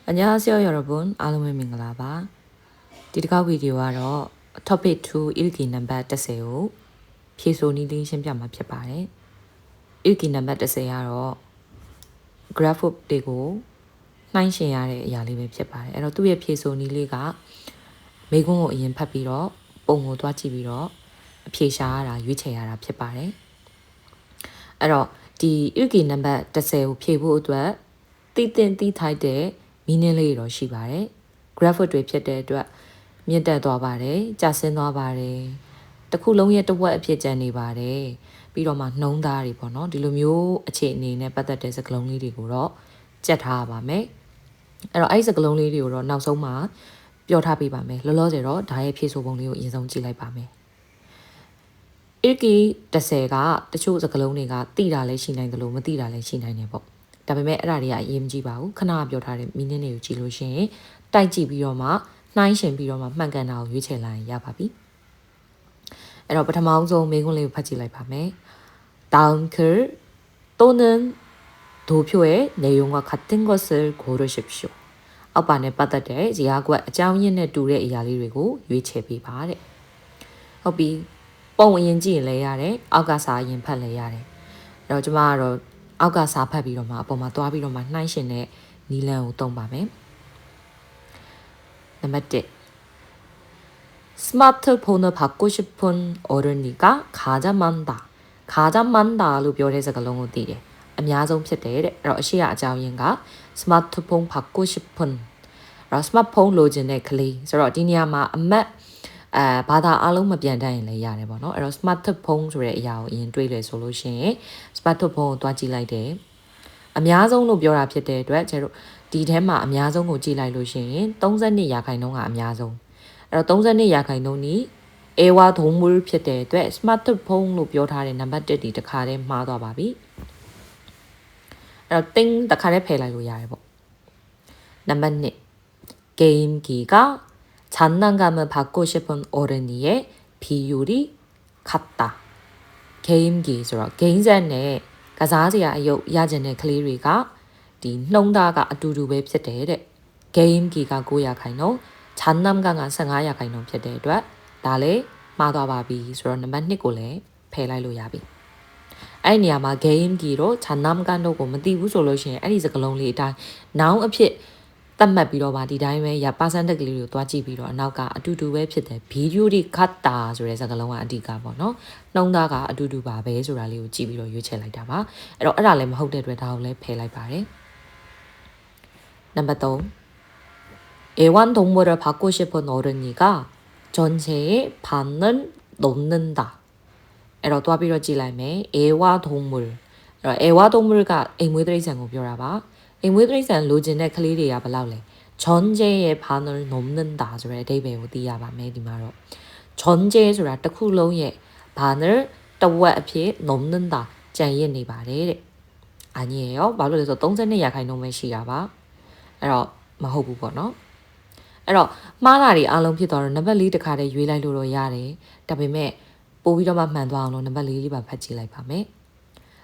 안녕하세요 여러분, 알람의 민글라바. 디디가 비디오하러 topic 2 일기 넘버 10요. 피소니 링신 뺨마 펴봐래. 일기 넘버 10하러 graph 되고 နိုင်ရှင်ရတဲ့အရာလေးပဲဖြစ်ပါတယ်အဲ့တော့သူ့ရဲ့ဖြေဆိုနည်းလေးကမိကုန်းကိုအရင်ဖတ်ပြီးတော့ပုံကိုတွားကြည့်ပြီးတော့အဖြေရှာရတာရွေးချယ်ရတာဖြစ်ပါတယ်အဲ့တော့ဒီဥက္ကီနံပါတ်10ကိုဖြေဖို့အတွက်တိထိုက်တဲ့ meaning လေးတော့ရှိပါတယ် graph တွေဖြစ်တဲ့အတွက်မြင့်တက်သွားပါတယ်ကျဆင်းသွားပါတယ်တစ်ခုလုံးရဲ့တစ်ဝက်အဖြစ်ကျန်နေပါတယ်ပြီးတော့မှနှုံးသားတွေပေါ့နော်ဒီလိုမျိုးအခြေအနေနဲ့ပတ်သက်တဲ့စကားလုံးလေးတွေကိုတော့ကြက်ထားပါမယ်အဲ့တော့အဲ့ဒီစကားလုံးလေးတွေကိုတော့နောက်ဆုံးမှပြောထားပေးပါမယ်လောလောဆယ်တော့ဒါရဲ့ဖြည့်ဆိုပုံလေးကိုအရင်ဆုံးကြည့်လိုက်ပါမယ်ဧကီ10ကတချို့စကားလုံးတွေကတိတာလည်းရှိနိုင်တယ်လို့မတိတာလည်းရှိနိုင်တယ်ပေါ့ဒါပေမဲ့အဲ့ဒါတွေကအရေးမကြီးပါဘူးခဏပြောထားတဲ့ meaning တွေကိုကြည့်လို့ရှိရင်တိုက်ကြည့်ပြီးတော့မှနှိုင်းရှင်ပြီးတော့မှမှန်ကန်တာကိုရွေးချယ်လိုက်ရင်ရပါပြီအဲ့တော့ပထမဆုံးမေးခွန်းလေးကိုဖတ်ကြည့်လိုက်ပါမယ်다음글 또는 도표의 내용과 같은 것을 고르십시오.အောက်ပါနဲ့ပတ်သက်တဲ့ဇာတ်ကွက်အကြောင်းရင်းနဲ့တူတဲ့အရာလေးတွေကိုရွေးချယ်ပေးပါတဲ့ဟုတ်ပြီပုံအရင်ကြည့်ရင်လည်းရတယ်အောက်ကစာအရင်ဖတ်လည်းရတယ်အဲ့တော့ကျွန်မကတော့အောက်ကစာဖတ်ပြီးတော့မှအပေါ်မှာသွားပြီးတော့မှနှိုင်းရှင်တဲ့နီလန်ကိုသုံးပါမယ်နံပါတ်1 스마트폰을 받고 싶은 어른이가 가장 많다လို့ပြောတဲ့စကားလုံးကိုသိတယ်အများဆုံးဖြစ်တယ်တဲ့အဲ့တော့အရှိရအကြောင်းရင်းက smartphone 받고 싶은 အဲ့တော့ smartphone လိုချင်တဲ့ကလေးဆိုတော့ဒီနေရာမှာအမတ်ဘာသာအလုံးမပြန်တတ်ရင်လည်းရတယ်ပေါ့နော်အဲ့တော့ smartphone ဆိုတဲ့အရာကိုအရင်တွေးလဲဆိုလို့ရှိရင် smartphone ကိုတွားကြည့်လိုက်တယ်အများဆုံးလို့ပြောတာဖြစ်တဲ့အတွက်ကျတော့ဒီထဲမှာအများဆုံးကိုကြည့်လိုက်လို့ရှိရင်32%ကအများဆုံးအဲ့တော့32%နီး에와 동물ဖြစ်တဲ့အတွက် smartphone လို့ပြောထားတဲ့နံပါတ်1ဒီတစ်ခါတည်းမှားသွားပါပြီအဲ့တော့တင်းတစ်ခါတည်းဖယ်လိုက်လို့ရတယ်ပေါ့နံပါတ်2 게임기가 장난감을 받고 싶은 어른이의 비율이 같다 게임기 ဆိုတော့ game set နဲ့ကစားစရာအယုတ်ရကျင်တဲ့ကလေးတွေကဒီနှုံးသားကအတူတူပဲဖြစ်တယ်တဲ့ 게임기က9%장난감က15%ဖြစ်တဲ့အတွက်ဒါလည်းမှားသွားပါပြီဆိုတော့နံပါတ်2ကိုလည်းဖယ်လိုက်လို့ရပြီအဲ့ဒီနေရာမှာ game ကြီးတော့ 장난감 တို့ကိုမသိဘူးဆိုလို့ရှိရင်အဲ့ဒီစကားလုံးလေးအတိုင်း noun အဖြစ်သတ်မှတ်ပြီးတော့မှဒီတိုင်းပဲရ percentage ကလေးတွေကိုတွားကြည့်ပြီးတော့အနောက်ကအတူတူပဲဖြစ်တယ် video တွေ cutta ဆိုတဲ့စကားလုံးကအဓိကပေါ့နော်နှုံးသားကအတူတူပါပဲဆိုတာလေးကိုကြည့်ပြီးတော့ရွေးချယ်လိုက်တာပါအဲ့တော့အဲ့ဒါလည်းမဟုတ်တဲ့အတွက်ဒါကိုလည်းဖယ်လိုက်ပါတယ်နံပါတ်3 애완동물을 받고 싶은 어른이가 전체의 반을 넘는다. အဲ့တော့တွားပြီးတော့ကြည့်လိုက်မယ် 애완동물 အဲ့တော့ 애완동물ကအိမ်မွေးတိရစ္ဆာန်ကိုပြောတာပါအိမ်မွေးတိရစ္ဆာန်လိုချင်တဲ့ကလေးတွေကဘယ်လောက်လဲ 전체의 반을 넘는다 ဆိုတဲ့အဓိပ္ပာယ်ကိုသိရပါမယ်ဒီမှာတော့ 전체 ဆိုတာတစ်ခုလုံးရဲ့ 반을 တစ်ဝက်အဖြစ် 넘는다 ကျန်ရစ်နေပါတယ်တဲ့아니에요ဘာလို့လဲဆိုတော့32%ပဲရှိတာပါအဲ့တော့မဟုတ်ဘူးပေါ့နော်အဲ့တော့မှားတာတွေအားလုံးဖြစ်သွားတော့နံပါတ်4တစ်ခါတည်းရွေးလိုက်လို့တော့ရတယ်ဒါပေမဲ့ပို့ပြီးတော့မှမှန်သွားအောင်လို့နံပါတ်4လေးပါဖတ်ကြည့်လိုက်ပါမယ်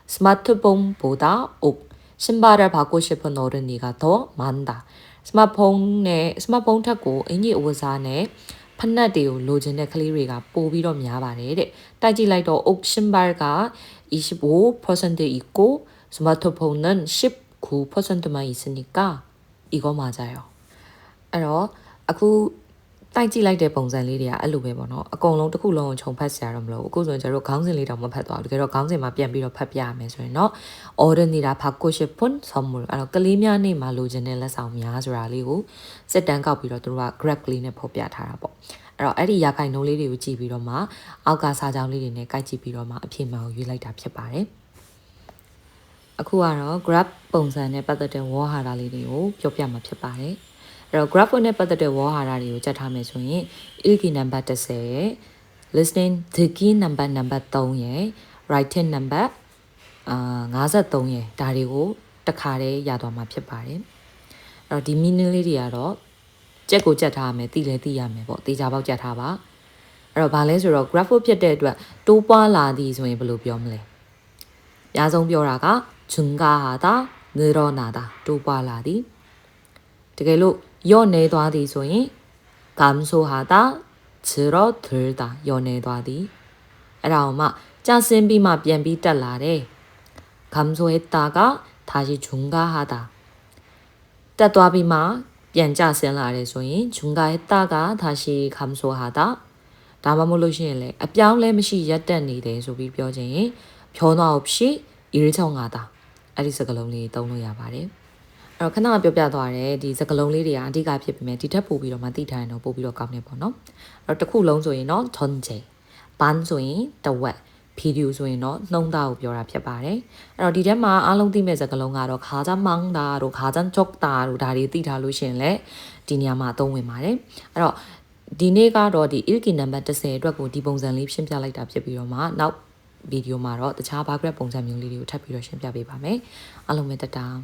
스마트폰보다 옷, 신발을 받고 싶은 어른이가 더 많다. 스마트폰ထက်ကိုအင်ကြီးအဝတ်စားနဲ့ဖက်နက်တွေကိုလိုချင်တဲ့ကလေးတွေကပို့ပြီးတော့များပါတယ်တဲ့တိုက်ကြည့်လိုက်တော့ 옷, 신발가 25% 있고 스마트폰은 19%만 있으니까 이거 맞아요. အဲ့တော့အခုတိုက်ကြည့်လိုက်တဲ့ပုံစံလေးတွေကအဲ့လိုပဲပေါ့နော်အကုန်လုံးတစ်ခုလုံးကိုခြုံဖတ်စရာတော့မလိုဘူးအခုဆိုရင်ကျတို့ခေါင်းစဉ်လေးတောင်မဖတ်သွားဘူးတကယ်တော့ခေါင်းစဉ်မှာပြန်ပြီးတော့ဖတ်ပြရမယ်ဆိုရင်တော့ 어른이라 받고 싶은 선물 အဲ့တော့ကလေးများနေမှာလိုချင်တဲ့လက်ဆောင်များဆိုတာလေးကိုစစ်တမ်းကောက်ပြီးတော့တို့က graph ကလေးနဲ့ဖော်ပြထားတာပေါ့အဲ့တော့အဲ့ဒီရာခိုင်နှုန်းလေးတွေကိုကြည့်ပြီးတော့မှအောက်ကစာကြောင်းလေးတွေနဲ့ကိုက်ကြည့်ပြီးတော့မှအဖြေမှန်ကိုရွေးလိုက်တာဖြစ်ပါတယ်အခုကတော့ graph ပုံစံနဲ့ပတ်သက်တဲ့ဝေါ်ဟာရလေးတွေကိုပြောပြမှာဖြစ်ပါတယ်အဲ့တော့ graph နဲ့ပတ်သက်တဲ့ဝေါ်ဟာရတွေကိုကြက်ထားမယ်ဆိုရင် ilki number 10ရယ် listening 듣기 number 3ရယ် writing number 53ရယ်ဒါတွေကိုတစ်ခါတည်းရသွားမှာဖြစ်ပါတယ်အဲ့တော့ဒီ meaning လေးတွေကတော့ကြက်ကိုကြက်ထားရမယ်သိလဲသိရမယ်ပေါ့တေချာပေါက်ကြက်ထားပါအဲ့တော့ဘာလဲဆိုတော့ graph ဖြစ်တဲ့အတွက်တိုးပွားလာသည်ဆိုရင်ဘယ်လိုပြောမလဲအများဆုံးပြောတာက증가하다 늘어나다တိုးပွားလာသည် တကယ်လို့ယော့နေသွားသည်ဆိုရင် 감소하다 줄어들다 ယော့နေသွားသည်အဲ့ဒါအောင်မှကျဆင်းပြီးမှပြန်ပြီးတက်လာတယ် 감소했다가 다시 중가하다 တက်သွားပြီးမှပြန်ကျဆင်းလာတယ်ဆိုရင် 중가했다가 다시 감소하다 ဒါမှမဟုတ်လို့ရှိရင်လေအပြောင်းလဲမရှိရပ်တက်နေတယ်ဆိုပြီးပြောခြင်း변화 없이 일정하다 အဲ့ဒီစကားလုံးလေးသုံးလို့ရပါတယ်အဲ့တော့ခဏပြောပြသွားတယ်ဒီစကားလုံးလေးတွေကအဓိကဖြစ်ပေမဲ့ဒီထက်ပိုပြီးတော့မှသိထားရင်တော့ပိုပြီးတော့ကောင်းနေပေါ့နော်အဲ့တော့တစ်ခုလုံးဆိုရင်တော့ 전체 반ဆိုရင်တဝက်ဗီဒီယိုဆိုရင်တော့နှုံးသားကိုပြောတာဖြစ်ပါတယ်အဲ့တော့ဒီထဲမှာအားလုံးသိမဲ့စကားလုံးကတော့ခါကြမောင်းတာတို့ခါကြချော့တာတို့ဒါတွေသိထားလို့ရှိရင်လည်းဒီနေရာမှာအသုံးဝင်ပါတယ်အဲ့တော့ဒီနေ့ကတော့ဒီilki number 10အတွက်ကိုဒီပုံစံလေးရှင်းပြလိုက်တာဖြစ်ပြီးတော့မှနောက်ဗီဒီယိုမှာတော့တခြား background ပုံစံမျိုးလေးတွေကိုထပ်ပြီးတော့ရှင်းပြပေးပါမယ်အားလုံးပဲတတား